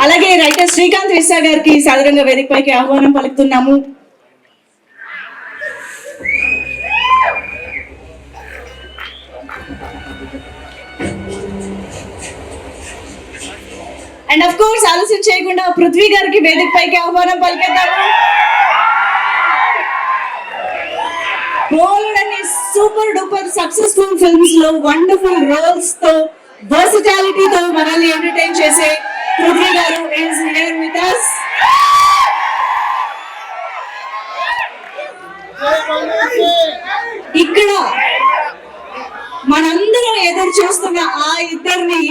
అలాగే రైటర్ శ్రీకాంత్ విశ్వ గారికి సాధారణంగా వేదికపైకి ఆహ్వానం పలుకుతున్నాము. అండ్ ఆఫ్ కోర్స్ ఆలస్యం చేయకుండా పృథ్వీ గారికి వేదికపైకి ఆహ్వానం పలికేద్దాము. బోల్డన్ని సూపర్ డూపర్ సక్సెస్ఫుల్ ఫిల్మ్స్ లో వండర్ఫుల్ రోల్స్ తో వర్సిటాలిటీతో మనల్ని ఎంటర్టైన్ చేసే పృథ్వీ గారు is here with us. ఇక్కడ మనందరం ఎదురు చూస్తున్న ఆ ఇద్దరిని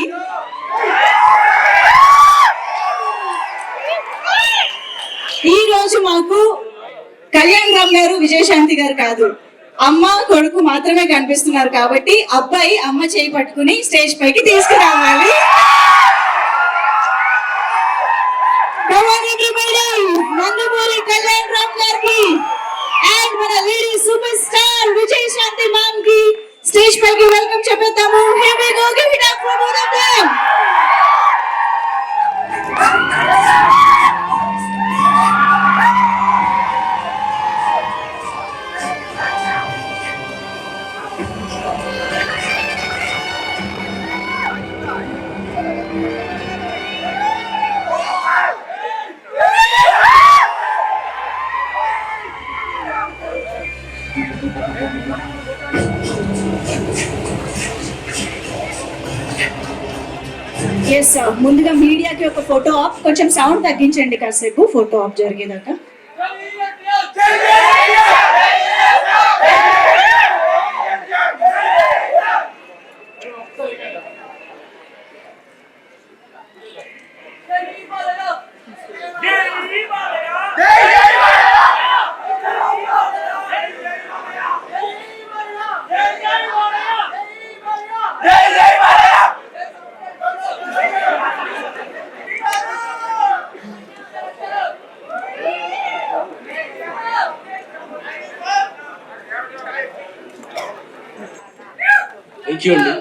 ఈ రోజు మాకు కళ్యాణ్ రామ్ గారు విజయశాంతి గారు కాదు, అమ్మ కొడుకు మాత్రమే కనిపిస్తున్నారు. కాబట్టి అబ్బాయి అమ్మ చేయి పట్టుకుని స్టేజ్ పైకి తీసుకురావాలి. నందమూరి కళ్యాణ్ రామ్ గారికి అండ్ మన lady super star Vijayashanti ma'am కి స్టేజ్ పైకి welcome చెప్పేద్దాము. Here we go, give it up for both of them. Yes ముందుగా మీడియాకి ఒక ఫోటో ఆఫ్, కొంచెం సౌండ్ తగ్గించండి కాసేపు ఫోటో ఆఫ్ జరిగేదాకా. థ్యాంక్ యూ అండి.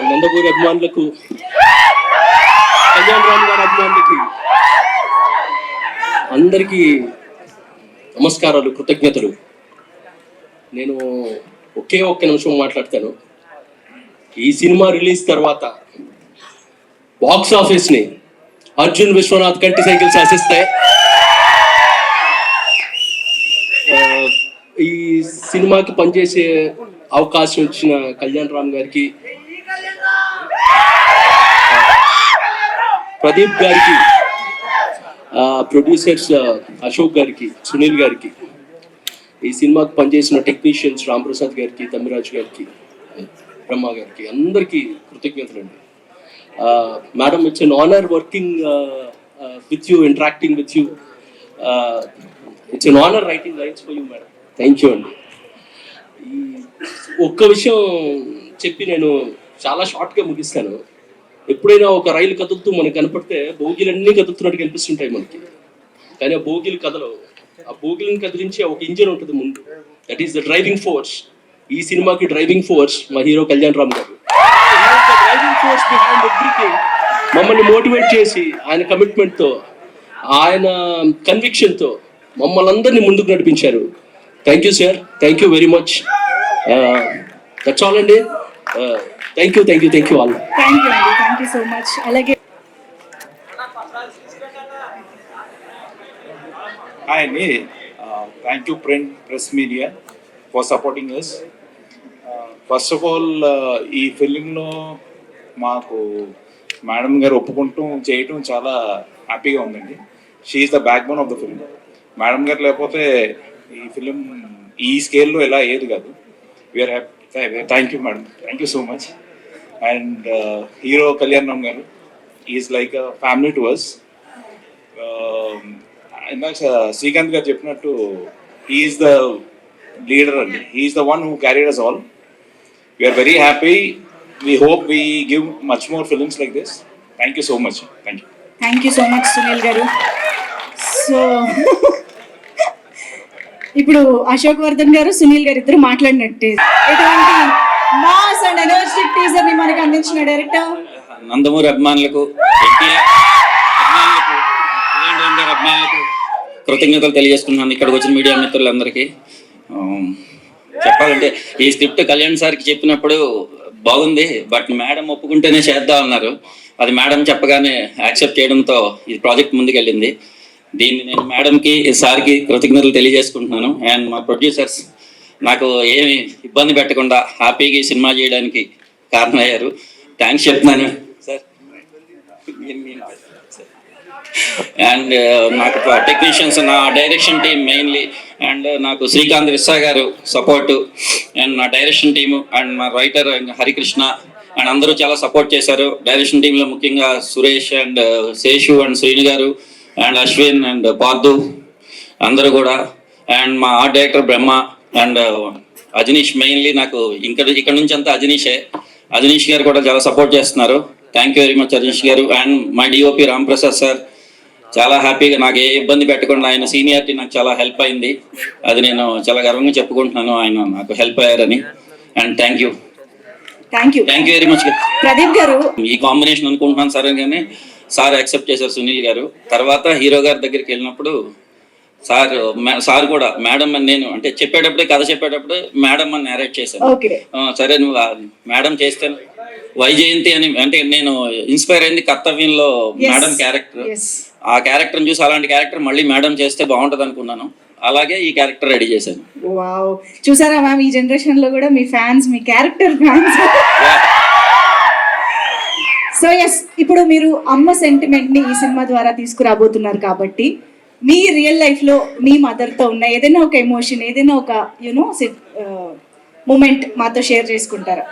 నందమూరి అభిమానులకు, కళ్యాణ్ రామ్ గారి అభిమానులకి అందరికీ నమస్కారాలు, కృతజ్ఞతలు. నేను ఒకే ఒక్క నిమిషం మాట్లాడతాను. ఈ సినిమా రిలీజ్ తర్వాత బాక్స్ ఆఫీస్ని అర్జున్ విశ్వనాథ్ కంటి సైకిల్ శాసిస్తాయి. ఈ సినిమాకి పనిచేసే అవకాశం ఇచ్చిన కళ్యాణ్ రామ్ గారికి, ప్రదీప్ గారికి, ప్రొడ్యూసర్స్ అశోక్ గారికి, సునీల్ గారికి, ఈ సినిమాకి పనిచేసిన టెక్నీషియన్స్ రాంప్రసాద్ గారికి, తమ్మిరాజు గారికి, బ్రహ్మ గారికి, అందరికీ కృతజ్ఞతలు అండి. Madam, it's an honour working with you, interacting with you. It's an honour writing lines for you madam. Thank you అండి. ఈ ఒక్క విషయం చెప్పి నేను చాలా షార్ట్గా ముగిస్తాను. ఎప్పుడైనా ఒక రైలు కదులుతూ మనకు కనపడితే బోగీలన్నీ కదులుతున్నట్టు కనిపిస్తుంటాయి మనకి, కానీ ఆ బోగీలు కదలవు. ఆ బోగీలను కదిలించి ఒక ఇంజిన్ ఉంటుంది ముందు, that is the driving force. ఈ సినిమాకి డ్రైవింగ్ ఫోర్స్ మా hero Kalyan Ram garu. Driving force behind everything. మమ్మల్ని మోటివేట్ చేసి ఆయన కమిట్మెంట్తో, ఆయన కన్విక్షన్తో మమ్మల్ని అందరినీ ముందుకు నడిపించారు. Thank you sir, thank you very much. That's all అండి. Thank you all. Thank you అండి, థ్యాంక్ యూ సో మచ్. అలాగే హాయ్ అండి. Thank you press media for supporting us. First of all, ఈ ఫిలింలో మాకు మేడం గారు ఒప్పుకుంటూ చేయటం చాలా హ్యాపీగా ఉందండి. She is the back bone of the film. Madam garu లేకపోతే ఈ ఫిలిం ఈ స్కేల్లో ఎలా అయ్యేది కాదు. We are happy. Thank you madam, thank you so much. And hero Kalyan Ram garu is like a family to us. ఇందాక శ్రీకాంత్ గారు చెప్పినట్టు ఈజ్ ద లీడర్ అండి. Is the one who carried us all. We are very happy. We hope we give much more films like this. Thank you so much. Thank you so much Sunil గారు. So ఇప్పుడు అశోక్ వర్ధన్ గారు, సునీల్ గారు ఇద్దరు మాట్లాడినట్టే ఇటువంటి mass and energetic teaser ని మనకు అందించిన director Nandamuri అభిమానులకు గారి అభిమానులకు కృతజ్ఞతలు తెలియజేసుకున్నాను. ఇక్కడికి వచ్చిన మీడియా మిత్రులందరికీ. చెప్పాలంటే ఈ స్క్రిప్ట్ కళ్యాణ్ సార్కి చెప్పినప్పుడు బాగుంది, బట్ మేడం ఒప్పుకుంటేనే చేద్దాం అన్నారు. అది మేడం చెప్పగానే యాక్సెప్ట్ చేయడంతో ఈ ప్రాజెక్ట్ ముందుకెళ్ళింది. దీన్ని నేను మేడంకి సార్కి కృతజ్ఞతలు తెలియజేసుకుంటున్నాను. అండ్ మా ప్రొడ్యూసర్స్ నాకు ఏమి ఇబ్బంది పెట్టకుండా హ్యాపీగా ఈ సినిమా చేయడానికి కారణమయ్యారు. థ్యాంక్స్ చెప్తున్నాను సార్. అండ్ నాకు టెక్నీషియన్స్, నా డైరెక్షన్ టీం మెయిన్లీ, అండ్ నాకు శ్రీకాంత్ విస్సా గారు సపోర్టు, అండ్ నా డైరెక్షన్ టీము, అండ్ మా రైటర్ హరికృష్ణ, అండ్ అందరూ చాలా సపోర్ట్ చేశారు. డైరెక్షన్ టీంలో ముఖ్యంగా సురేష్ అండ్ శేషు అండ్ శ్రీను గారు అండ్ అశ్విన్ అండ్ పార్థు అందరూ కూడా, అండ్ మా art director Brahma and Ajaneesh. Mainly నాకు ఇక్కడ నుంచి అంతా అజనీష్ గారు కూడా చాలా సపోర్ట్ చేస్తున్నారు. Thank you very much Ajaneesh గారు. అండ్ మా డిఓపి రామ్ ప్రసాద్ సార్ చాలా హ్యాపీగా, నాకు ఏ ఇబ్బంది పెట్టకుండా ఆయన సీనియారిటీ నాకు చాలా హెల్ప్ అయింది. అది నేను చాలా గర్వంగా చెప్పుకుంటున్నాను, ఆయన నాకు హెల్ప్ అయ్యారని. And thank you very much. Pradeep గారు, ఈ కాంబినేషన్ అనుకుంటున్నాను సరే, కానీ సార్ యాక్సెప్ట్ చేశారు సునీల్ గారు. తర్వాత హీరో గారి దగ్గరికి వెళ్ళినప్పుడు సార్ కూడా మేడం అని, నేను అంటే కథ చెప్పేటప్పుడే మేడం అని నేరేట్ చేశాను. సరే నువ్వు మేడం చేస్తే వైజయంతి అని, అంటే నేను ఇన్స్పైర్ అయింది కర్తవ్యంలో మేడం క్యారెక్టర్. ఆ క్యారెక్టర్ని చూసి అలాంటి క్యారెక్టర్ మళ్ళీ మేడం చేస్తే బాగుంటుంది అనుకున్నాను. అలాగే ఈ క్యారెక్టర్ రెడీ చేశాను. వావ్, చూసారా మ్యామ్, ఈ జనరేషన్ లో కూడా మీ ఫ్యాన్స్, మీ క్యారెక్టర్ ఫ్యాన్స్. సో ఎస్, ఇప్పుడు మీరు అమ్మ సెంటిమెంట్ ని ఈ సినిమా ద్వారా తీసుకురాబోతున్నారు కాబట్టి మీ రియల్ లైఫ్ లో మీ మదర్ తో ఉన్న ఏదైనా ఒక ఎమోషన్, ఏదైనా ఒక మూమెంట్ మాతో షేర్ చేసుకుంటారా?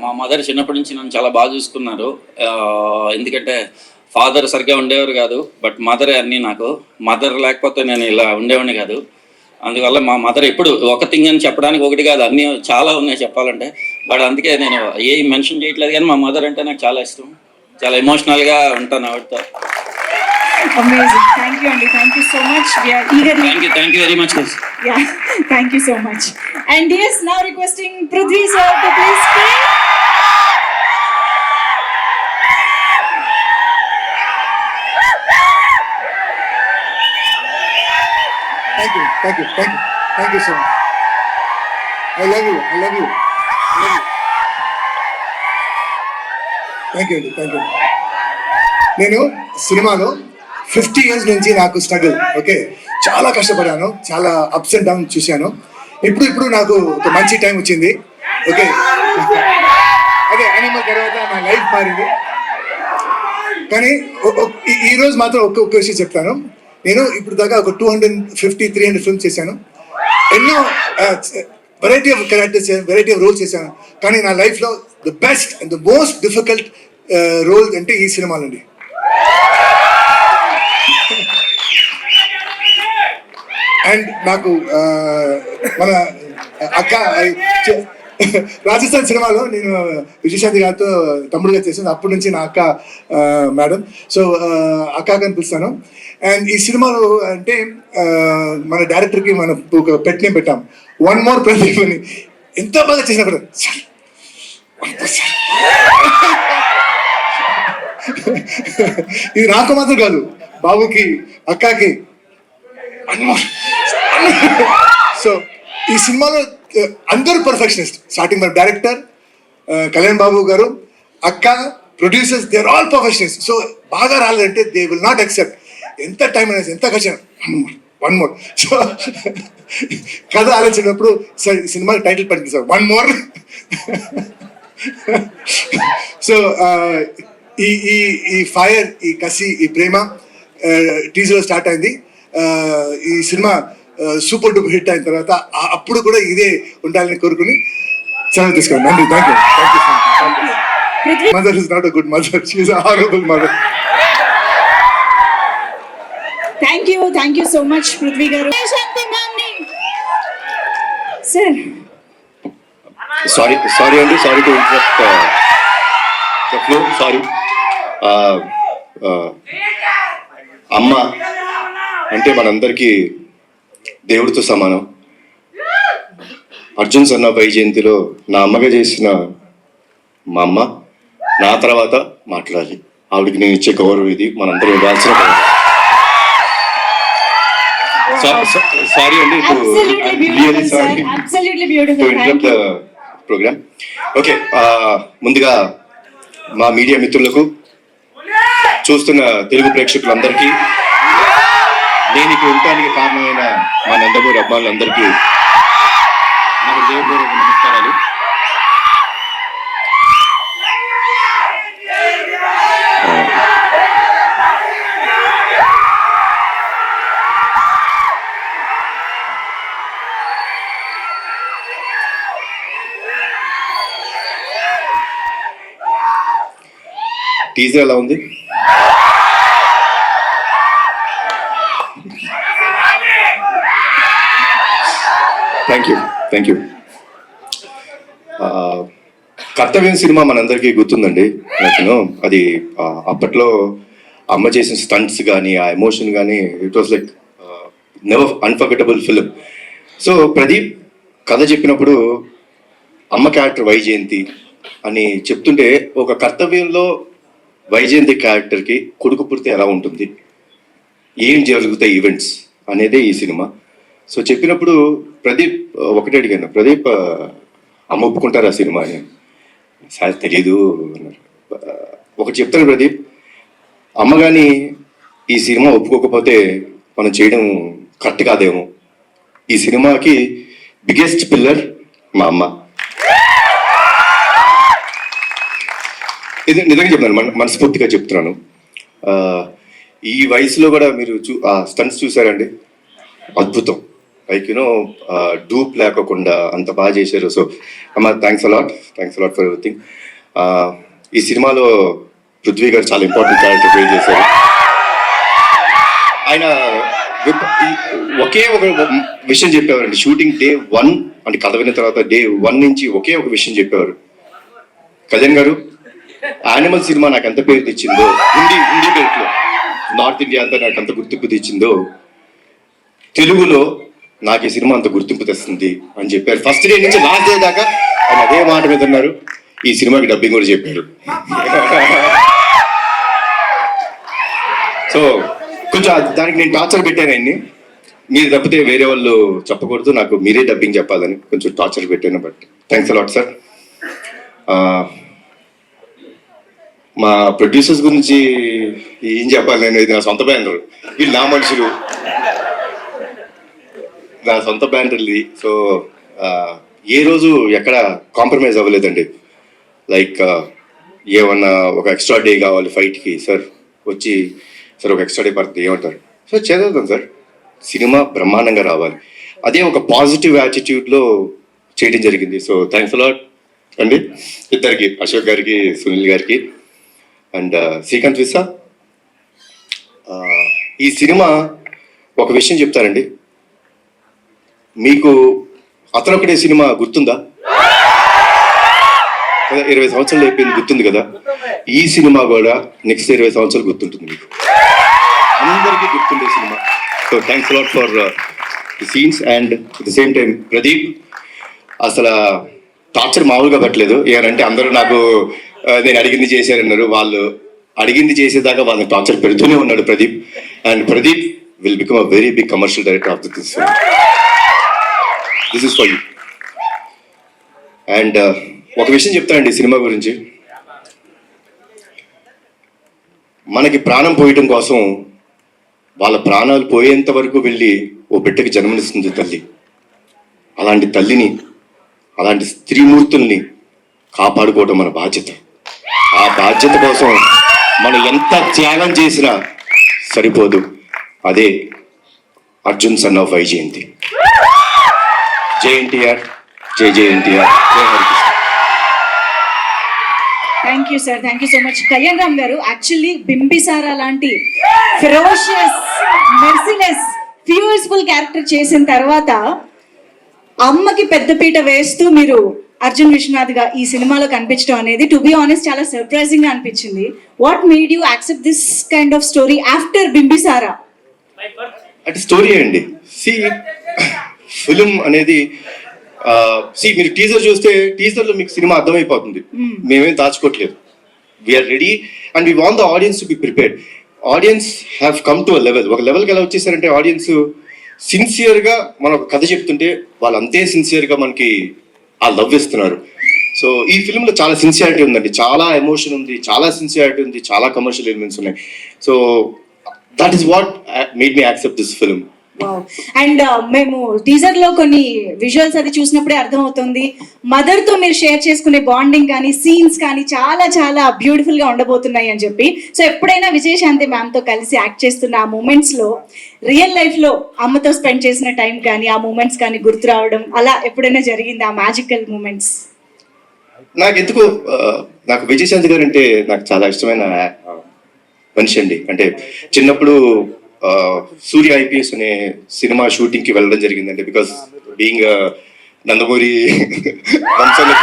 మా మదర్ చిన్నప్పటి నుంచి నన్ను చాలా బాగా చూసుకున్నారు. ఎందుకంటే ఫాదర్ సరిగ్గా ఉండేవారు కాదు, బట్ మదరే అన్నీ నాకు. మదర్ లేకపోతే నేను ఇలా ఉండేవాడిని కాదు. అందువల్ల మా మదర్ ఎప్పుడు ఒక థింగ్ అని చెప్పడానికి ఒకటి కాదు, అన్నీ చాలా ఉన్నాయి చెప్పాలంటే. బట్ అందుకే నేను ఏ మెన్షన్ చేయట్లేదు, కానీ మా మదర్ అంటే నాకు చాలా ఇష్టం. చాలా ఎమోషనల్గా ఉంటాను ఆవిడతో. Amazing. Thank you, Andy. Thank you so much. We are eagerly. Thank you very much. Yeah, thank you so much. And yes, now requesting Prithvi sir to please speak. Thank you so much. I love you. Thank you, Andy. నేను సినిమాలో 50 years నుంచి నాకు struggle, okay, చాలా కష్టపడాను, చాలా ups and down చూశాను. ఇప్పుడు నాకు ఒక మంచి టైం వచ్చింది, ఓకే. అదే యానిమల్ తర్వాత నా లైఫ్ మారింది. కానీ ఈరోజు మాత్రం ఒక్క విషయం చెప్తాను. నేను ఇప్పుడు దాకా ఒక 250-300 ఫిల్మ్స్ చేశాను. ఎన్నో variety of characters, variety of roles చేశాను. కానీ నా లైఫ్లో the best and the most difficult role అంటే ఈ సినిమాలండి. అండ్ నాకు మన అక్క రాజస్థాన్ సినిమాలో నేను విజయశాంతి గారితో తమ్ముడుగా చేశాను. అప్పటి నుంచి నా అక్క మేడం, సో అక్క అని పిలుస్తాను. అండ్ ఈ సినిమాలో అంటే మన డైరెక్టర్కి మనం ఒక పెట్ నేమ్ పెట్టాం, వన్ మోర్ ప్రదీప్ అని. ఎంత బాగా చేసినా కూడా ఇది నాకు మాత్రం కాదు, బాబుకి, అక్కకి. సో ఈ సినిమాలో అందరూ పర్ఫెక్షనిస్ట్. స్టార్టింగ్ మన డైరెక్టర్ కళ్యాణ్ బాబు గారు, అక్క, producers, they are all perfectionist. So బాగా రాలేదంటే దే విల్ నాట్ యాక్సెప్ట్. ఎంత టైం అనేది, ఎంత ఖర్చు, వన్ మోర్. సో కథ ఆలోచించినప్పుడు సార్ సినిమా టైటిల్ పెట్టింది సార్, వన్ మోర్. సో ఈ ఫైర్, ఈ కసి, ఈ ప్రేమ టీజర్లో స్టార్ట్ అయింది. ఈ సినిమా సూపర్ డూపర్ హిట్ అయిన తర్వాత అప్పుడు కూడా ఇదే ఉండాలని కోరుకుని సెలవు తీసుకోండి. నండి, thank you. Mother is not a good mother, she is a horrible mother. Thank you so much Prithvi గారు. సార్ సారీ అండి, sorry to interrupt the flow, sorry. అమ్మ అంటే మనందరికీ దేవుడితో సమానం. అర్జున్ సన్న వైజయంతిలో నా అమ్మగా చేసిన మా అమ్మ నా తర్వాత మాట్లాడాలి. ఆవిడకి నేను ఇచ్చే గౌరవం ఇది, మనందరం ఇవ్వాల్సిన గౌరవం. సారీ అండి, Absolutely beautiful, sir. Absolutely beautiful. Thank you. Program. Okay, ముందుగా మా మీడియా మిత్రులకు, చూస్తున్న తెలుగు ప్రేక్షకులందరికీ, నేను ఇక్కడ ఉండటానికి కారణమైన మా నందమూరి అభిమానులందరికీ నా హృదయపూర్వక నమస్కారాలు. టీజర్ ఎలా ఉంది? Thank you. కర్తవ్యం సినిమా మనందరికీ గుర్తుందండి. అది అప్పట్లో అమ్మ చేసిన స్టంట్స్ కానీ, ఆ ఎమోషన్ కానీ, it was like never unforgettable film. So Pradeep కథ చెప్పినప్పుడు అమ్మ క్యారెక్టర్ వైజయంతి అని చెప్తుంటే, ఒక కర్తవ్యంలో వైజయంతి క్యారెక్టర్కి కొడుకు పుడితే ఎలా ఉంటుంది, ఏం జరుగుతాయి ఈవెంట్స్ అనేదే ఈ సినిమా. సో చెప్పినప్పుడు ప్రదీప్ ఒకటే అడిగాను, ప్రదీప్ అమ్మ ఒప్పుకుంటారు ఆ సినిమా అని. సార్ తెలీదు అన్నారు. ఒకటి చెప్తాను ప్రదీప్, అమ్మ కానీ ఈ సినిమా ఒప్పుకోకపోతే మనం చేయడం కరెక్ట్ కాదేమో. ఈ సినిమాకి బిగ్గెస్ట్ పిల్లర్ మా అమ్మ. ఇది నిజంగా చెప్తున్నాను, మనస్ఫూర్తిగా చెప్తున్నాను. ఈ వయసులో కూడా మీరు ఆ స్టంట్స్ చూసారండి, అద్భుతం. లైక్ డూప్ లేకోకుండా అంత బాగా చేశారు. సో అమ్మ, థ్యాంక్స్ అలాట్ ఫర్ ఎవ్రీథింగ్. ఈ సినిమాలో పృథ్వీ గారు చాలా ఇంపార్టెంట్ క్యారెక్టర్ ప్లే చేశారు. ఆయన ఒకే ఒక విషయం చెప్పేవారండి, షూటింగ్ డే 1 అంటే కథ విన్న తర్వాత డే 1 నుంచి ఒకే ఒక విషయం చెప్పేవారు, కళ్యాణ్ గారు యానిమల్ సినిమా నాకు ఎంత పేరు తెచ్చిందో, హిందీ బెల్ట్లో నార్త్ ఇండియా అంతా నాకు అంత గుర్తింపు తెచ్చిందో, తెలుగులో నాకు ఈ సినిమా అంత గుర్తింపు తెస్తుంది అని చెప్పారు. ఫస్ట్ డే నుంచి లాస్ట్ డే దాకా ఆయన అదే మాట మీద ఉన్నారు. ఈ సినిమాకి డబ్బింగ్ కూడా చెప్పారు. సో కొంచెం దానికి నేను టార్చర్ పెట్టాను ఆయన్ని. మీరు తప్పితే వేరే వాళ్ళు చెప్పకూడదు, నాకు మీరే డబ్బింగ్ చెప్పాలని కొంచెం టార్చర్ పెట్టాను. But thanks a lot sir. మా ప్రొడ్యూసర్స్ గురించి ఏం చెప్పాలి నేను, ఇది నా సొంత బ్యానర్, వీళ్ళు నా మనుషులు, నా సొంత బ్యానర్ ఇది. సో ఏ రోజు ఎక్కడ కాంప్రమైజ్ అవ్వలేదండి. లైక్ ఏమన్నా ఒక ఎక్స్ట్రా డే కావాలి ఫైట్కి, సార్ వచ్చి సార్ ఒక ఎక్స్ట్రా డే పడుతుంది ఏమంటారు, సార్ చదువుతాం సార్, సినిమా బ్రహ్మాండంగా రావాలి. అదే ఒక పాజిటివ్ యాటిట్యూడ్లో చేయడం జరిగింది. సో థ్యాంక్స్ అలాట్ అండి ఇద్దరికి, అశోక్ గారికి, సునీల్ గారికి అండ్ శ్రీకాంత్ విసా. ఈ సినిమా ఒక విషయం చెప్తారండి, మీకు అతనొకటే సినిమా గుర్తుందా? 20 సంవత్సరాలు అయిపోయింది, గుర్తుంది కదా. ఈ సినిమా కూడా నెక్స్ట్ 20 సంవత్సరాలు గుర్తుంటుంది మీకు, అందరికీ గుర్తుండే cinema. So thanks a lot for the scenes. And at the same time Pradeep అసలు టార్చర్ మామూలుగా పెట్టలేదు. ఏమంటే అందరూ నాకు నేను అడిగింది చేశారన్నారు, వాళ్ళు అడిగింది చేసేదాకా వాళ్ళని టార్చర్ పెడుతూనే ఉన్నాడు Pradeep. And Pradeep will become a very big commercial director of this film. This is for you. And ఒక విషయం చెప్తానండి ఈ సినిమా గురించి, మనకి ప్రాణం పోయటం కోసం వాళ్ళ ప్రాణాలు పోయేంత వరకు వెళ్ళి ఓ బిడ్డకి జన్మనిస్తుంది తల్లి. అలాంటి తల్లిని, అలాంటి స్త్రీమూర్తుల్ని కాపాడుకోవడం మన బాధ్యత. ఆ బాధ్యత కోసం మనం ఎంత త్యాగం చేసినా సరిపోదు. అదే అర్జున్ సన్ ఆఫ్ వైజయంతి. జై ఎన్టీఆర్, జై ఎన్టీఆర్, జై Harikrishna. Thank you sir, thank you so much. Kalyan Ram గారు, యాక్చువల్లీ బింబిసారా లాంటి ఫెరోషియస్, మెర్సిలెస్, ఫ్యూయర్స్ఫుల్ క్యారెక్టర్ చేసిన తర్వాత అమ్మకి పెద్దపీట వేస్తూ మీరు అర్జున్ విశ్వనాథ్ గా ఈ సినిమాలో కనిపించడం అనేది టు బి ఆనెస్ట్ చాలా సర్ప్రైజింగ్ గా అనిపించింది. What made you accept this kind of story after Bimbisara? అంటే స్టోరీ అండి. ఫిలిం అనేది మీరు టీజర్ చూస్తే టీజర్ లో మీకు సినిమా అర్థమైపోతుంది. మేమేం దాచుకోవట్లేదు. We are ready and we want the audience to be prepared. Audience have come to a level. ఒక లెవెల్కి ఎలా వచ్చేసారంటే ఆడియన్స్ సిన్సియర్గా మనం ఒక కథ చెప్తుంటే వాళ్ళు అంతే సిన్సియర్గా మనకి ఆ లవ్ ఇస్తున్నారు. సో ఈ ఫిల్మ్లో చాలా సిన్సియారిటీ ఉందండి, చాలా ఎమోషన్ ఉంది, చాలా సిన్సియారిటీ ఉంది, చాలా కమర్షియల్ ఎలిమెంట్స్ ఉన్నాయి. So that is what made me accept this film. And మేము టీజర్ లో కొన్ని విజువల్స్ అది చూసినప్పుడే అర్థమవుతుంది మదర్ తో మీరు షేర్ చేసుకునే బాండింగ్ కానీ సీన్స్ కానీ చాలా చాలా బ్యూటిఫుల్ గా ఉండబోతున్నాయి అని చెప్పి. సో ఎప్పుడైనా విజయశాంతి మ్యామ్ తో కలిసి యాక్ట్ చేస్తున్న ఆ మూమెంట్స్ లో రియల్ లైఫ్ లో అమ్మతో స్పెండ్ చేసిన టైం కానీ ఆ మూమెంట్స్ కానీ గుర్తు రావడం అలా ఎప్పుడైనా జరిగింది ఆ మ్యాజికల్ మూమెంట్స్? నాకు ఎందుకు నాకు విజయశాంతి గారు అంటే నాకు చాలా ఇష్టమైన మనిషి అండి. అంటే చిన్నప్పుడు సూర్య ఐపీఎస్ అనే సినిమా షూటింగ్కి వెళ్ళడం జరిగిందండి. బికాస్ బీయింగ్ నందమూరి వంశంలో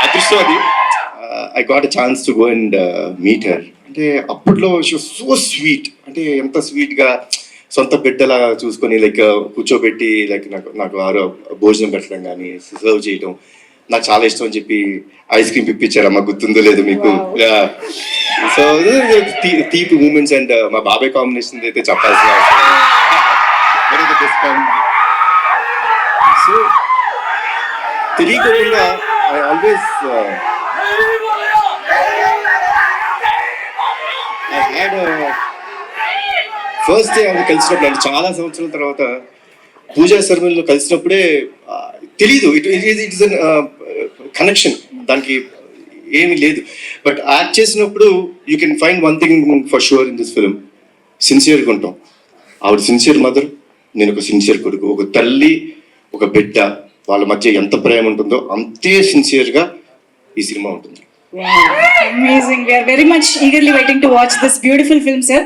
అదృష్టం అది. I got a chance to go and meet her. అంటే అప్పట్లో షీ వాస్ సో స్వీట్, అంటే ఎంత స్వీట్గా సొంత బిడ్డలా చూసుకొని లైక్ కూర్చోబెట్టి లైక్ నాకు వారు భోజనం పెట్టడం కానీ సర్వ్ చేయడం నాకు చాలా ఇష్టం అని చెప్పి ఐస్ క్రీమ్ పిప్పించారు. అమ్మ గుర్తుందో లేదు మీకు? సో తీపి మూమెంట్స్ అండ్ మా బాబాయ్ కాంబినేషన్ అయితే చెప్పాల్సిన సో తెలియకుండా I always I had first day ఆమె కలిసినప్పుడు అంటే చాలా సంవత్సరాల తర్వాత పూజా శర్మలో కలిసినప్పుడే తెలీదు ఇట్ ఇస్ కనెక్షన్, దానికి ఏమీ లేదు. బట్ యాక్ట్ చేసినప్పుడు you can find one thing for sure in this film, సిన్సియర్గా ఉంటాం. ఆవిడ సిన్సియర్ మదర్, నేను ఒక సిన్సియర్ కొడుకు. ఒక తల్లి ఒక బిడ్డ వాళ్ళ మధ్య ఎంత ప్రేమ ఉంటుందో అంతే సిన్సియర్గా ఈ సినిమా ఉంటుంది. Amazing. We are very much eagerly waiting to watch this beautiful film, sir.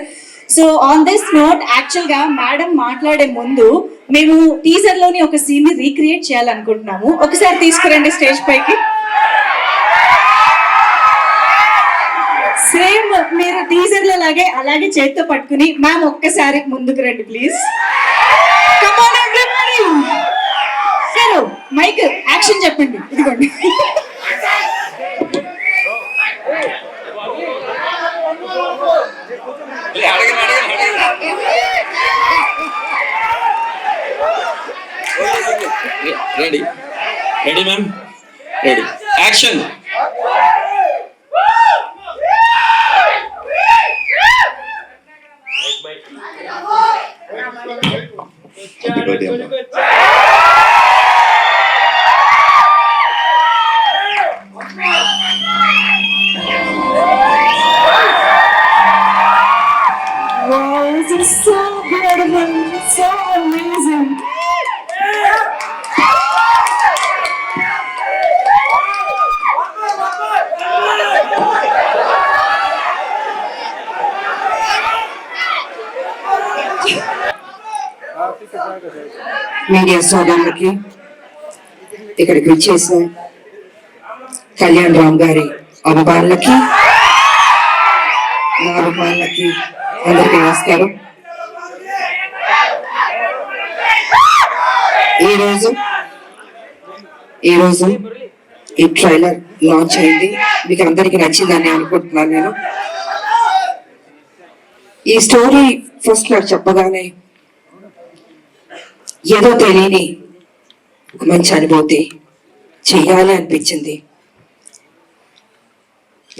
So on this note actual గా మేడం మాట్లాడే ముందు మేము టీజర్ లోని ఒక సీన్ ని రీక్రియేట్ చేయాలనుకుంటున్నాము. ఒకసారి తీసుకురండి స్టేజ్ పైకి. సేమ్ మీరు టీజర్ లో లాగే అలాగే చేతితో పట్టుకుని మ్యామ్ ఒక్కసారి ముందుకు రండి ప్లీజ్. Come on everybody. సరే మైక్ యాక్షన్ చెప్పండి. ఇదిగోండి. Ready ready ma'am, ready action. Happy birthday అమ్మా. Wow, this is so beautiful, so amazing. Media సోదరులకి, ఇక్కడికి వచ్చేసిన కళ్యాణ్ రామ్ గారి అభిమానులకి, నా అభిమానులకి అందరికీ నమస్కారం. ఈరోజు ఈ ట్రైలర్ లాంచ్ అయింది. మీకు అందరికీ నచ్చిందని అనుకుంటున్నాను. నేను ఈ స్టోరీ ఫస్ట్ నాకు చెప్పగానే ఏదో తెలియని ఒక మంచి అనుభూతి చెయ్యాలి అనిపించింది.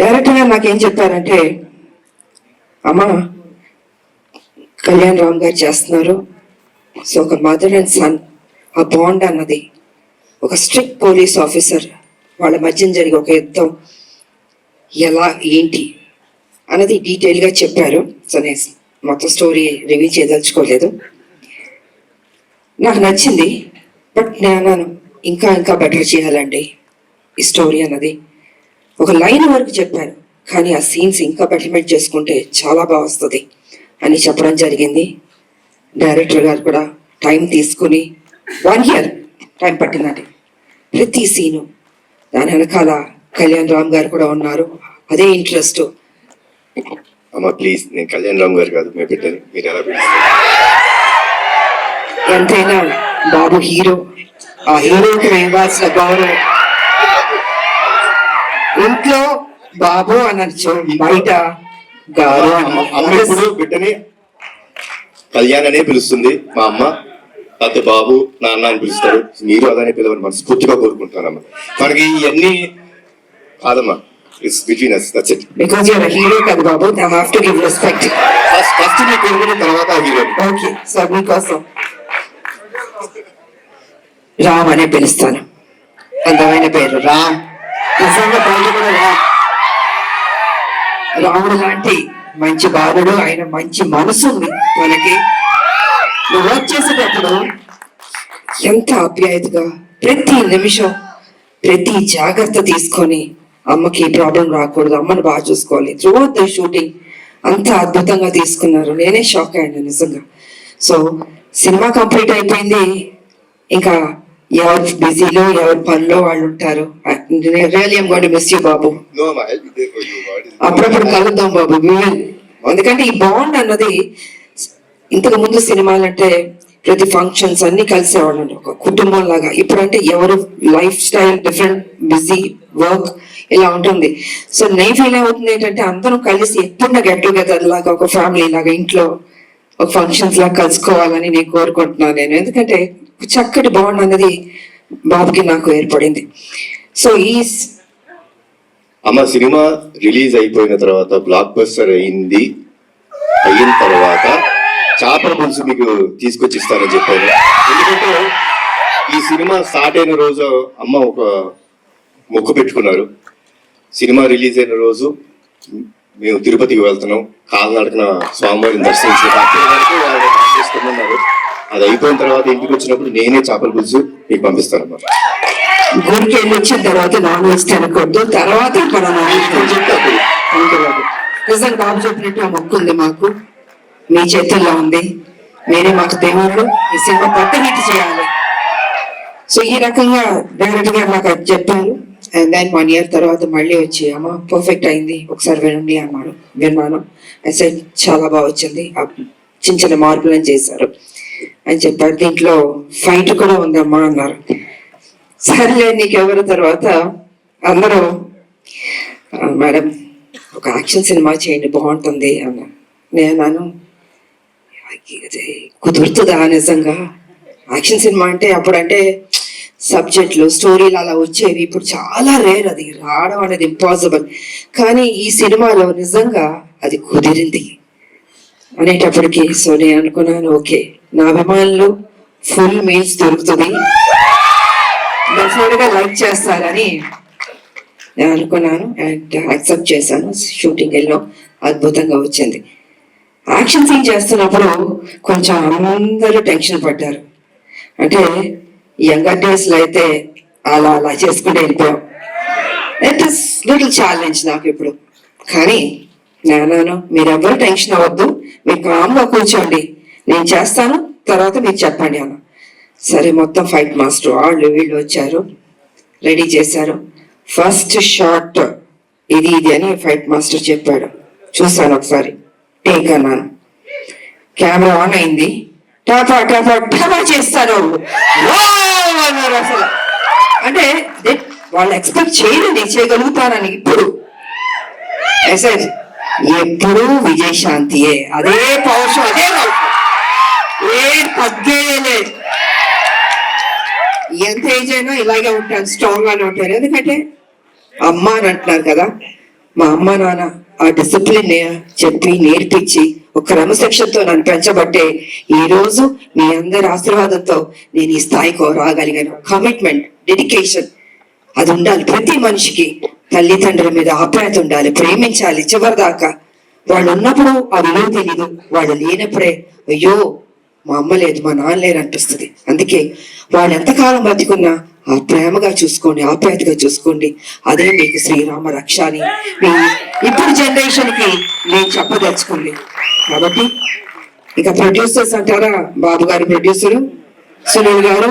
డైరెక్టర్ గారు నాకేం చెప్పారంటే, అమ్మా కళ్యాణ్ రామ్ గారు చేస్తున్నారు, సో ఒక మదర్ అండ్ సన్ ఆ బాండ్ అన్నది, ఒక స్ట్రిక్ట్ పోలీస్ ఆఫీసర్ వాళ్ళ మధ్య జరిగే ఒక యుద్ధం ఎలా ఏంటి అన్నది డీటెయిల్గా చెప్పారు. సో నేను మొత్తం స్టోరీ రివీల్ చేయదలుచుకోలేదు. నాకు నచ్చింది. బట్ నేను ఇంకా ఇంకా బెటర్ చేయాలండి ఈ స్టోరీ అన్నది. ఒక లైన్ వరకు చెప్పాను, కానీ ఆ సీన్స్ ఇంకా బెటర్మెంట్ చేసుకుంటే చాలా బాగా వస్తుంది అని చెప్పడం జరిగింది. డైరెక్టర్ గారు కూడా టైం తీసుకుని 1 year టైం పట్టిందండి ప్రతి సీను. దాని వెనకాల కళ్యాణ్ రామ్ గారు కూడా ఉన్నారు, అదే ఇంట్రెస్ట్. అమ్మ ప్లీజ్, నేను కళ్యాణ్ రామ్ గారు కాదు, మీ బిడ్డని, మీరు ఎలా పిలుస్తారు? ఎంతైనా బాబు హీరో, ఆ హీరోకి ఇవ్వాల్సిన గౌరవం. ఇంట్లో బాబు అనొచ్చు, బయట గారు అమ్మ ఇప్పుడు బిడ్డని కళ్యాణ్ అనే పిలుస్తుంది మా అమ్మ. లేకపోతే బాబు నాన్న అని పిలుస్తారు. మీరు అలానే పిలవని మనస్ఫూర్తిగా కోరుకుంటున్నానమ్మా. మనకి ఇవన్నీ కాదమ్మా, it's between us, that's it. Because you are hero కదా బాబు, I have to give respect. First నీ కొడుకుని తర్వాత హీరో. ఓకే, సో మీకోసం రామ్ అనే పిలుస్తాను. అందమైన పేరు రామ్. నిజంగా బయట కూడా రాముడు లాంటి మంచి బాలుడు, ఆయన మంచి మనసు ఉంది మనకి. నువ్వు వర్క్ చేసేటప్పుడు ఎంత ఆప్యాయతగా ప్రతి నిమిషం ప్రతి జాగ్రత్త తీసుకొని అమ్మకి ప్రాబ్లం రాకూడదు, అమ్మని బాగా చూసుకోవాలి. త్రూఅవుట్ ద షూటింగ్ అంత అద్భుతంగా తీసుకున్నారు. నేనే షాక్ అయ్యాను నిజంగా. సో సినిమా కంప్లీట్ అయిపోయింది, ఇంకా ఎవరు బిజీలో ఎవరి పనిలో వాళ్ళు ఉంటారు. Really I'm going to miss you Babu. No, ma, I'll be there for you. What is- అప్పుడప్పుడు కలుద్దాం బాబు. ఎందుకంటే ఈ బాండ్ అన్నది, ఇంతకు ముందు సినిమాలంటే ప్రతి ఫంక్షన్స్ అన్ని కలిసేవాళ్ళు ఒక కుటుంబం లాగా. ఇప్పుడంటే ఎవరు life style different, busy work ఇలా ఉంటుంది. సో నేను ఫీల్ అవుతుంది ఏంటంటే అందరం కలిసి ఎప్పుడు గెట్ టుగెదర్ లాగా ఒక ఫ్యామిలీ లాగా ఇంట్లో ఒక ఫంక్షన్స్ లాగా కలుసుకోవాలని నేను కోరుకుంటున్నాను నేను. ఎందుకంటే చక్కటి బాండ్ అనేది బాబుకి నాకు ఏర్పడింది. సో అమ్మ సినిమా రిలీజ్ అయిపోయిన తర్వాత బ్లాక్ బస్టర్ అయిన తర్వాత చేపల పులుసు మీకు తీసుకొచ్చి ఇస్తానని చెప్పాను. ఎందుకంటే ఈ సినిమా స్టార్ట్ అయిన రోజు అమ్మ ఒక మొక్కు పెట్టుకున్నారు. సినిమా రిలీజ్ అయిన రోజు మేము తిరుపతికి వెళ్తున్నాం, కాలినడకన స్వామివారిని దర్శించుకున్నారు. అది అయిపోయిన తర్వాత ఇంటికి వచ్చినప్పుడు నేనే చేపల పులుసు మీకు పంపిస్తానమ్మా. గుడికి వెళ్ళి వచ్చిన తర్వాత నాన్ వెజ్ తినకూడదు, తర్వాత మనం నిజంగా బాబు చెప్పినట్టు ఆ మొక్కు ఉంది మాకు, మీ చేతుల్లో ఉంది. మీరే మాకు దేవుళ్ళు, ఈ సినిమా పెద్ద హిట్ చేయాలి. సో ఈ రకంగా డైరెక్ట్ గా నాకు అది చెప్పారు. అండ్ దెన్ 1 year తర్వాత మళ్ళీ వచ్చి అమ్మ పర్ఫెక్ట్ అయింది, ఒకసారి వినండి అన్నాడు. విన్నాను, అసలు చాలా బాగా వచ్చింది, చిన్న చిన్న మార్పులను చేశారు అని చెప్పారు. దీంట్లో ఫైట్ కూడా ఉందమ్మా అన్నారు. సర్లే నీకెవరు తర్వాత అందరూ మేడం ఒక యాక్షన్ సినిమా చేయండి బాగుంటుంది అన్నా. నేను కుదురుతుందా నిజంగా? యాక్షన్ సినిమా అంటే అప్పుడంటే సబ్జెక్టులు స్టోరీలు అలా వచ్చేవి, ఇప్పుడు చాలా రేర్, అది రావడం అనేది ఇంపాసిబుల్. కానీ ఈ సినిమాలో నిజంగా అది కుదిరింది అనేటప్పటికి సో నేను అనుకున్నాను ఓకే, నా అభిమానులు ఫుల్ మీల్స్ దొరుకుతుంది, డెఫినెట్ గా లైక్ చేస్తారని నేను అనుకున్నాను. అండ్ యాక్సెప్ట్ చేశాను. షూటింగ్ వెళ్ళాం, అద్భుతంగా వచ్చింది. యాక్షన్ సీన్ చేస్తున్నప్పుడు కొంచెం అందరూ టెన్షన్ పడ్డారు. అంటే యంగర్ డేస్ లో అయితే అలా అలా చేసుకుంటూ వెళ్ళిపోయాం. ఇట్ ఇస్ లిటిల్ ఛాలెంజ్ నాకు ఇప్పుడు. కానీ నేను మీరెవ్వరు టెన్షన్ అవ్వద్దు, మీరు కామ్గా కూర్చోండి, నేను చేస్తాను, తర్వాత మీరు చెప్పండి అన్న. సరే మొత్తం ఫైట్ మాస్టర్ వాళ్ళు వీళ్ళు వచ్చారు, రెడీ చేశారు. ఫస్ట్ షాట్ ఇది అని ఫైట్ మాస్టర్ చెప్పాడు. చూసాను ఒకసారి, టేక్ అన్నాను. కెమెరా ఆన్ అయింది, టాపా టాపా టాపా చేస్తాను అన్నారు. అసలు అంటే వాళ్ళు ఎక్స్పెక్ట్ చేయరు నేను చేయగలుగుతానని. ఇప్పుడు ఎప్పుడు విజయశాంతియే, అదే పౌరుషం, అదే ఏ తగ్గేయలేదు. ఎంత ఏజ్ అయినా ఇలాగే ఉంటాను, స్ట్రాంగ్ గానే ఉంటాను. ఎందుకంటే అమ్మ అని అంటున్నారు కదా, మా అమ్మ నాన్న ఆ డిసిప్లిన్ చెప్పి నేర్పించి ఒక క్రమశిక్షణతో నన్ను పెంచబట్టే ఈ రోజు మీ అందరి ఆశీర్వాదంతో నేను ఈ స్థాయికి రాగలిగాను. కమిట్మెంట్, డెడికేషన్ అది ఉండాలి ప్రతి మనిషికి. తల్లిదండ్రుల మీద ఆప్యాయత ఉండాలి, ప్రేమించాలి చివరిదాకా. వాళ్ళు ఉన్నప్పుడు ఆ విలువ తెలీదు, వాళ్ళు లేనప్పుడే అయ్యో మా అమ్మ లేదు మా నాన్న లేరు అనిపిస్తుంది. అందుకే వాళ్ళు ఎంతకాలం బతికున్నా ఆ ప్రేమగా చూసుకోండి, ఆప్యాయతగా చూసుకోండి. అదే మీకు శ్రీరామ రక్ష అని మీ ఇప్పుడు జనరేషన్ కి నేను చెప్పదలుచుకోండి. కాబట్టి ఇక ప్రొడ్యూసర్స్ అంటారా, బాబు గారు ప్రొడ్యూసరు, సునీల్ గారు,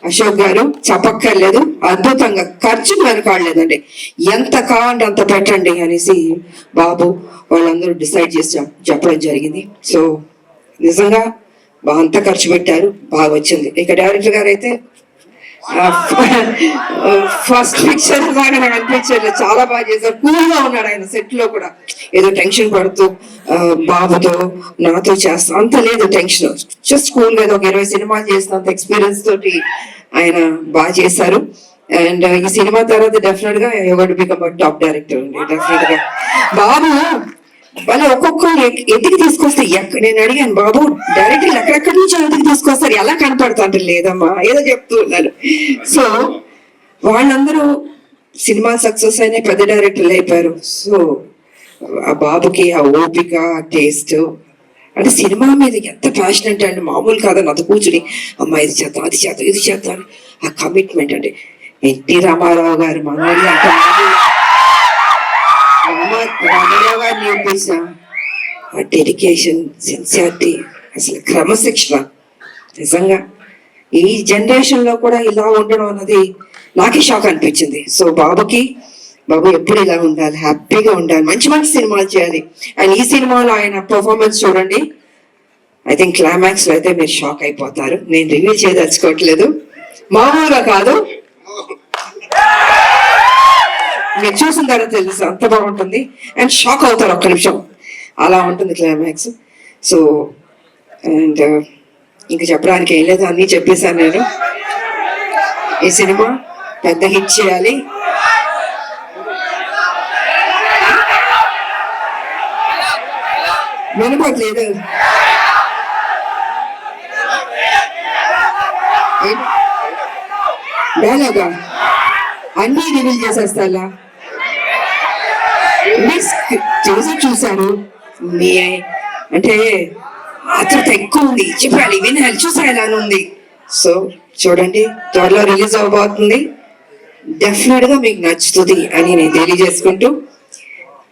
అశోక్ గారు చెప్పక్కర్లేదు, అద్భుతంగా ఖర్చుకు వెనకాడలేదండి. ఎంత కావాలంటే అంత పెట్టండి అనేసి బాబు వాళ్ళందరూ డిసైడ్ చేసి చెప్పడం జరిగింది. సో నిజంగా అంత ఖర్చు పెట్టారు, బాగా వచ్చింది. ఇక డైరెక్టర్ గారు అయితే ఫస్ట్ పిక్చర్ లాగా నాకు అనిపించలేదు, చాలా బాగా చేశారు. కూల్ గా ఉన్నాడు ఆయన సెట్ లో కూడా, ఏదో టెన్షన్ పడుతూ బాబుతో నాతో చేస్తా అంత లేదు టెన్షన్, జస్ట్ కూల్ గా ఏదో ఒక 20 సినిమాలు చేసినంత ఎక్స్పీరియన్స్ తోటి ఆయన బాగా చేశారు. అండ్ ఈ సినిమా తర్వాత డెఫినెట్ గా ఎవరు బికమ్ టాప్ డైరెక్టర్ అండి. డెఫినెట్ గా బాబు వాళ్ళు ఒక్కొక్కరు ఎదిగి తీసుకొస్తే నేను అడిగాను, బాబు డైరెక్టర్ ఎక్కడెక్కడి నుంచి ఎదిగి తీసుకొస్తారు, ఎలా కనపడతా అంటే లేదమ్మా ఏదో చెప్తూ ఉన్నారు. సో వాళ్ళందరూ సినిమా సక్సెస్ అయిన పెద్ద డైరెక్టర్లు అయిపోయారు. సో ఆ బాబుకి ఆ ఓపిక, టేస్ట్, అంటే సినిమా మీద ఎంత ప్యాషనెట్ అంటే మామూలు కాదని అంత కూర్చుని అమ్మ ఇది చేద్దాం అది చేద్దాం ఇది చేద్దాం ఆ కమిట్మెంట్ అంటే ఎన్టీ రామారావు గారు మనోళ్ళు అంటే రామారావు గారు నేర్పించిన ఆ డెడికేషన్, సిన్సియారిటీ, అసలు క్రమశిక్షణ నిజంగా ఈ జనరేషన్ లో కూడా ఇలా ఉండడం అన్నది నాకే షాక్ అనిపించింది. సో బాబు ఎప్పుడు ఇలా ఉండాలి, హ్యాపీగా ఉండాలి, మంచి మంచి సినిమాలు చేయాలి. అండ్ ఈ సినిమాలో ఆయన పర్ఫార్మెన్స్ చూడండి, ఐ థింక్ క్లైమాక్స్ లో అయితే మీరు షాక్ అయిపోతారు. నేను రివ్యూ చేయదలుచుకోవట్లేదు, మామూలుగా కాదు, మీరు చూసిన తర్వాత తెలుసు అంత బాగుంటుంది. అండ్ షాక్ అవుతారు ఒక్క నిమిషం, అలా ఉంటుంది క్లైమాక్స్. సో అండ్ ఇంకా చెప్పడానికి ఏం లేదు, అన్నీ చెప్పేశాను నేను. ఈ సినిమా పెద్ద హిట్ చేయాలి. వినపట్లేదు, డైలాగా అన్నీ రివీల్ చేసేస్తా చేసి చూశాను. మీ అంటే ఆతృత ఎక్కువ ఉంది, చెప్పాలి, వినాలి, చూసేయాలని ఉంది. సో చూడండి, త్వరలో రిలీజ్ అవబోతుంది, డెఫినెట్ గా మీకు నచ్చుతుంది అని నేను తెలియజేసుకుంటూ,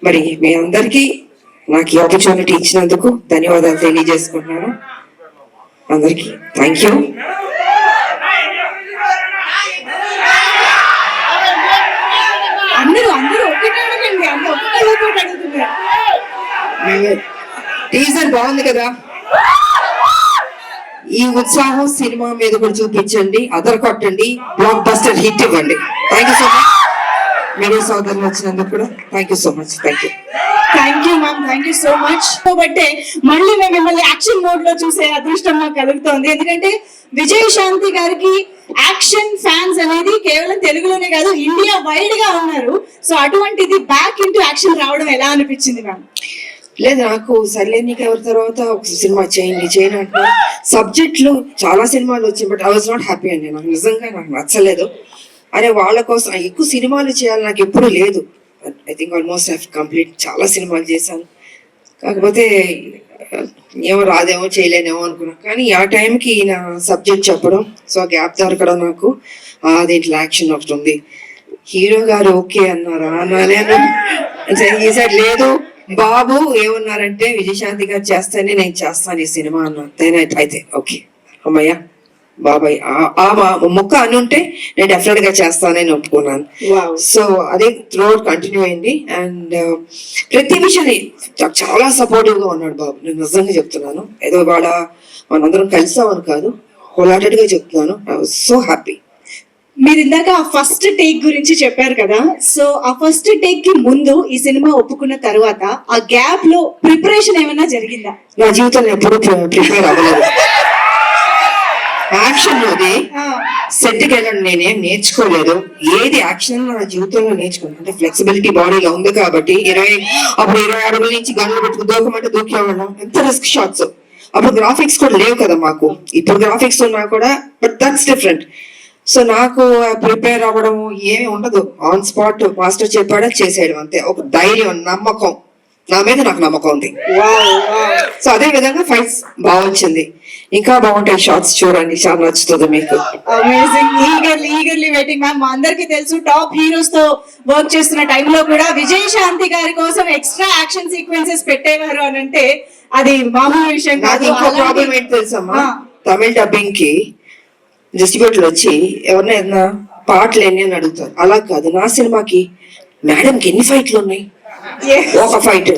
మరి మీ అందరికీ నాకు ఈ ఆపర్చునిటీ ఇచ్చినందుకు ధన్యవాదాలు తెలియజేసుకుంటున్నాను. అందరికీ థ్యాంక్ యూ. అందరూ ఒకటే అడగండి, అందరూ ఒక్కొక్కటి అడుగుతున్నారు. టీజర్ బాగుంది కదా, ఈ ఉత్సాహం సినిమా మీద కూడా చూపించండి, అదర్ కొట్టండి, బ్లాక్ బస్టర్ హిట్ ఇవ్వండి. Thank you so much. Media సోదరులు వచ్చినందుకు కూడా thank you so much. Thank you ma'am, thank you so much. కాబట్టి మళ్ళీ మేము మిమ్మల్ని యాక్షన్ మోడ్ లో చూసే అదృష్టం మాకు కలుగుతోంది. ఎందుకంటే విజయశాంతి గారికి యాక్షన్ ఫ్యాన్స్ అనేది కేవలం తెలుగులోనే కాదు, ఇండియా వైడ్ గా ఉన్నారు. సో అటువంటిది బ్యాక్ ఇంటూ యాక్షన్ రావడం ఎలా అనిపించింది మ్యామ్? లేదు, నాకు సర్లే నీకు ఎవరి తర్వాత ఒక సినిమా చేయండి అంటున్నారు. సబ్జెక్ట్లు చాలా సినిమాలు వచ్చాయి, but I was not happy అండి. నాకు నిజంగా నాకు నచ్చలేదు. అరే వాళ్ళ కోసం ఎక్కువ సినిమాలు చేయాలి నాకు ఎప్పుడు లేదు. I think almost I complete చాలా సినిమాలు చేశాను, కాకపోతే ఏమో రాదేమో చేయలేనేమో అనుకున్నాను. కానీ ఆ టైంకి నా సబ్జెక్ట్ చెప్పడం, సో గ్యాప్ దొరకడం నాకు, దీంట్లో యాక్షన్ ఒకటి ఉంది, హీరో గారు ఓకే అన్నారా అన్నాను. ఈసారి లేదు బాబు ఏమన్నారంటే విజయశాంతి గారు చేస్తేనే నేను చేస్తాను ఈ సినిమా అన్నారు. అయితే ఓకే అమ్మయ్య బాబాయ్ ఆ మొక్క అని ఉంటే నేను డెఫినెట్ గా చేస్తానని ఒప్పుకున్నాను. సో అదే త్రూఅవుట్ కంటిన్యూ అయింది. అండ్ ప్రతి విషయాన్ని చాలా సపోర్టివ్ గా ఉన్నాడు బాబు. నేను నిజంగా చెప్తున్నాను, ఏదో వాళ్ళ మనందరం కలిసామని కాదు, హోల్హార్టెడ్ గా చెప్తున్నాను. I was so happy. మీరు ఇందాక ఆ ఫస్ట్ టేక్ గురించి చెప్పారు కదా, సో ఆ ఫస్ట్ టేక్ కి ముందు ఈ సినిమా ఒప్పుకున్న తర్వాత ఆ గ్యాప్ లో ప్రిపరేషన్ ఏమైనా జరిగిందా? నా జీవితంలో ఎప్పుడు ప్రిపేర్ అవ్వలేదు. యాక్షన్ లోది సెట్కి వెళ్ళండి, నేనేం నేర్చుకోలేదు. ఏది యాక్షన్ నా జీవితంలో నేర్చుకున్నాను అంటే ఫ్లెక్సిబిలిటీ బాడీలో ఉంది కాబట్టి 20 అడుగుల నుంచి గన్నులు పెట్టుకుని దూకమంటే దూకేవాళ్ళం. ఎంత రిస్క్ షాట్స్. అప్పుడు గ్రాఫిక్స్ కూడా లేవు కదా మాకు, ఇప్పుడు గ్రాఫిక్స్ ఉన్నా కూడా, బట్ దట్స్ డిఫరెంట్. సో నాకు ప్రిపేర్ అవ్వడం ఏమి ఉండదు, ఆన్ స్పాట్ మాస్టర్ చెప్పాడా చేసేయడం అంతే. ఒక ధైర్యం, నమ్మకం, నా మీద నాకు నమ్మకం ఉంది. సో అదే విధంగా ఫైట్స్ బాగా వచ్చింది, ఇంకా బాగుంటాయి షార్ట్స్, చూడండి, చాలా నచ్చుతుంది మీకు. అమేజింగ్. Eagerly waiting ma'am. మా అందరికి తెలుసు టాప్ హీరోస్ తో వర్క్ చేస్తున్న టైంలో కూడా విజయశాంతి గారి కోసం ఎక్స్ట్రా యాక్షన్ సీక్వెన్సెస్ పెట్టేవారు అని అంటే అది మామూలు విషయం నాకు కాదు. ఇంకో ప్రాబ్లం ఏంటి తెలుసమ్మా, తమిళ డబ్బింగ్ కి డిస్ట్రిబ్యూటర్లు వచ్చి ఎవరినైనా పాటలు ఎన్ని అని అడుగుతారు. అలా కాదు, నా సినిమాకి మేడంకి ఎన్ని ఫైట్లు ఉన్నాయి, ఒక ఫైట్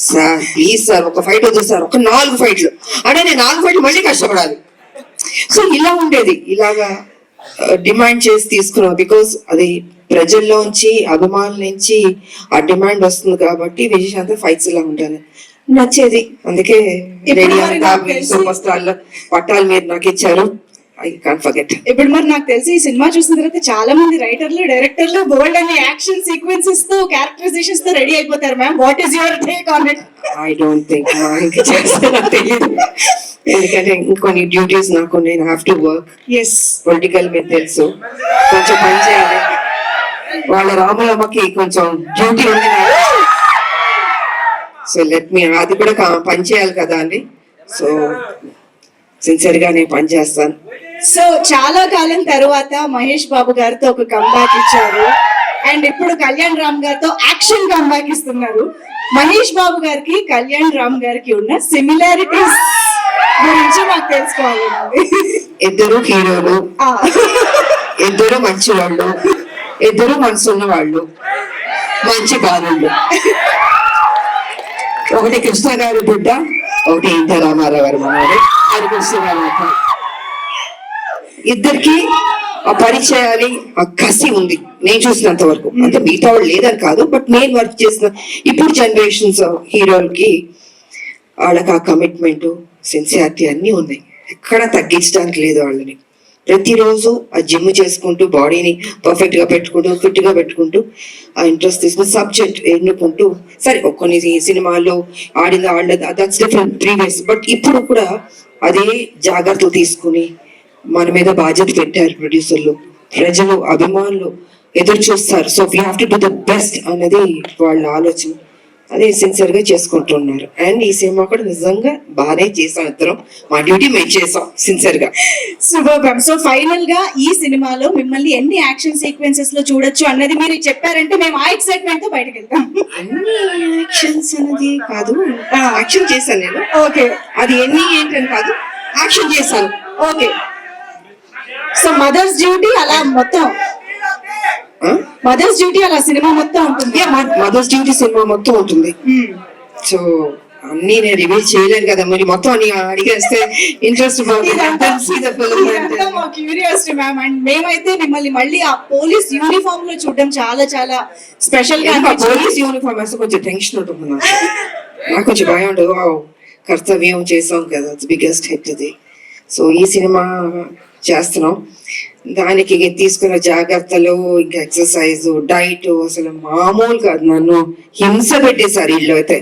సార్ ప్లీజ్ సార్, ఒక ఫైట్ వద్దు సార్, ఒక 4 ఫైట్లు అంటే నేను 4 ఫైట్లు మళ్ళీ కష్టపడాలి. సో ఇలా ఉండేది. ఇలాగా డిమాండ్ చేసి తీసుకున్నాం బికాస్ అది ప్రజల్లోంచి అభిమానుల నుంచి ఆ డిమాండ్ వస్తుంది కాబట్టి విజయశాంతి ఫైట్స్ ఇలా ఉంటాను నచ్చేది అందుకే రెడీ మరి నాకు తెలిసి- సూపర్ స్టార్ పట్టాలు మీరు నాకు ఇచ్చారు ఐ కాంట్ ఫర్గెట్. ఇప్పుడు మరి నాకు తెలిసి ఈ సినిమా చూసిన తర్వాత చాలా మంది రైటర్లు డైరెక్టర్లు బోల్డ్ అని యాక్షన్ సీక్వెన్సెస్ తో క్యారెక్టరైజేషన్స్ తో రెడీ అయిపోతారు ma'am. What is your take on it? I don't think ఇంకా చేస్తే నాకు తెలియదు ఎందుకంటే ఇంకొన్ని డ్యూటీస్ నాకు నేను have to work as political మీద తెలుసు కొంచెం పని చేయాలి వాళ్ళ రామలమ్మకి కొంచెం డ్యూటీ ఉంది సో లెట్ మీ అది కూడా పని చేయాలి కదా అండి సో సిన్సియర్ గా నేను పని చేస్తాను. సో చాలా కాలం తర్వాత మహేష్ బాబు గారితో ఒక కంబ్యాక్ ఇచ్చారు అండ్ ఇప్పుడు కళ్యాణ్ రామ్ గారితో యాక్షన్ కంబ్యాక్ ఇస్తున్నారు. మహేష్ బాబు గారికి కళ్యాణ్ రామ్ గారికి ఉన్న సిమిలారిటీస్ గురించి మాకు తెలుసుకోవాలండి. ఇద్దరు హీరోలు, ఆ, ఇద్దరు మంచి వాళ్ళు, ఇద్దరు మనసున్న వాళ్ళు, మంచి బాలుళ్ళు. ఒకటి కృష్ణ గారి బిడ్డ, ఒకటి ఎన్టీ రామారావు గారు మనవాడు, అది కృష్ణ గారి బిడ్డ. ఇద్దరికి ఆ పరిచయాలి ఆ కసి ఉంది నేను చూసినంత వరకు. అంటే మిగతా వాళ్ళు లేదని కాదు బట్ నేను వర్క్ చేసిన ఇప్పుడు జనరేషన్స్ హీరోలకి వాళ్ళకి ఆ కమిట్మెంట్ సిన్సియారిటీ అన్నీ ఉన్నాయి. ఎక్కడ తగ్గించడానికి లేదు వాళ్ళని. ప్రతిరోజు ఆ జిమ్ చేసుకుంటూ బాడీని పర్ఫెక్ట్ గా పెట్టుకుంటూ ఫిట్ గా పెట్టుకుంటూ ఆ ఇంట్రెస్ట్ తీసుకుని సబ్జెక్ట్ ఎన్నుకుంటూ సరే కొన్ని సినిమాల్లో ఆడలేదు దట్స్ డిఫరెంట్ ప్రీవియస్ బట్ ఇప్పుడు కూడా అదే జాగ్రత్తలు తీసుకుని మన మీద బాధ్యత పెట్టారు ప్రొడ్యూసర్లు, ప్రజలు, అభిమానులు ఎదురు చూస్తారు. So we have to do the best అనేది వాళ్ళ ఆలోచన. అది సిన్సియర్ గా చేసుకుంటున్నారు. అండ్ ఈ సినిమా కూడా నిజంగా బాగానే చేసాం, ఇద్దరం మా డ్యూటీ మేము చేసాం సిన్సియర్ గా. Super ma'am. సో ఫైనల్ గా ఈ సినిమాలో మిమ్మల్ని ఎన్ని యాక్షన్ సీక్వెన్సెస్ లో చూడొచ్చు అన్నది మీరు చెప్పారంటే మేము ఆ ఎక్సైట్మెంట్ తో బయటకు వెళ్తాం. అన్ని యాక్షన్స్ అనేది కాదు, యాక్షన్ చేశాను నేను. ఓకే అది ఎన్ని ఏంటని కాదు, యాక్షన్ చేశాను. ఓకే. సో మదర్స్ డ్యూటీ అలా మొత్తం మదర్స్ డ్యూటీ అలా సినిమా మొత్తం ఉంటుంది. మదర్స్ డ్యూటీ సినిమా మొత్తం ఉంటుంది. సో అన్ని నేను రివీల్ చేయలేను కదా, మరి మొత్తం అని అడిగేస్తే ఇంట్రెస్ట్ క్యూరియాసిటీ మ్యామ్. అండ్ మేమైతే మిమ్మల్ని మళ్ళీ ఆ పోలీస్ యూనిఫామ్ లో చూడడం చాలా చాలా స్పెషల్ గా పోలీస్ యూనిఫామ్ వేస్తే కొంచెం టెన్షన్ ఉంటుంది నాకు కొంచెం భయం ఉంటుంది. కర్తవ్యం చేసాం కదా, బిగ్గెస్ట్ హిట్ ఇది. సో ఈ సినిమా చేస్తున్నాం, దానికి తీసుకున్న జాగ్రత్తలు ఇంకా ఎక్సర్సైజ్ డైట్ అసలు మామూలు కాదు. నన్ను హింస పెట్టేశారు ఇల్లు అయితే.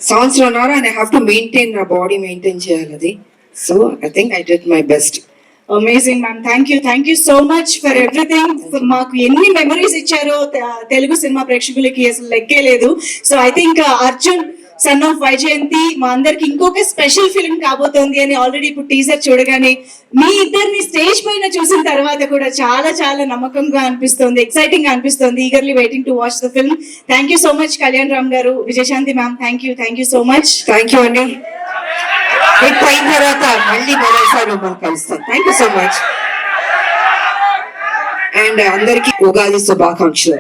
సంవత్సరంన్నర ఐ హ్యావ్ టు మెయింటైన్, నా బాడీ మెయింటైన్ చేయాలి అది. So I think I did my best. Amazing ma'am. Thank you so much for everything. మాకు ఎన్ని మెమరీస్ ఇచ్చారో తెలుగు సినిమా ప్రేక్షకులకి అసలు లెక్కే లేదు. So I think Arjun son of Vyjayanthi మా అందరికి ఇంకొక స్పెషల్ ఫిల్మ్ కాబోతోంది అని ఆల్రెడీ ఇప్పుడు టీజర్ చూడగానే మీ ఇద్దరిని స్టేజ్ పైన చూసిన తర్వాత కూడా చాలా చాలా నమ్మకంగా అనిపిస్తుంది, ఎక్సైటింగ్ గా అనిపిస్తుంది. Eagerly waiting to watch the film. Thank you so much Kalyan Ram garu, Vijayashanti ma'am. Thank you so much. Thank you అండి. హిట్ అయిన తర్వాత మళ్ళీ మరోసారి మనం కలుస్తాం. థ్యాంక్ యూ సో మచ్. అండ్ అందరికీ ఉగాది శుభాకాంక్షలు.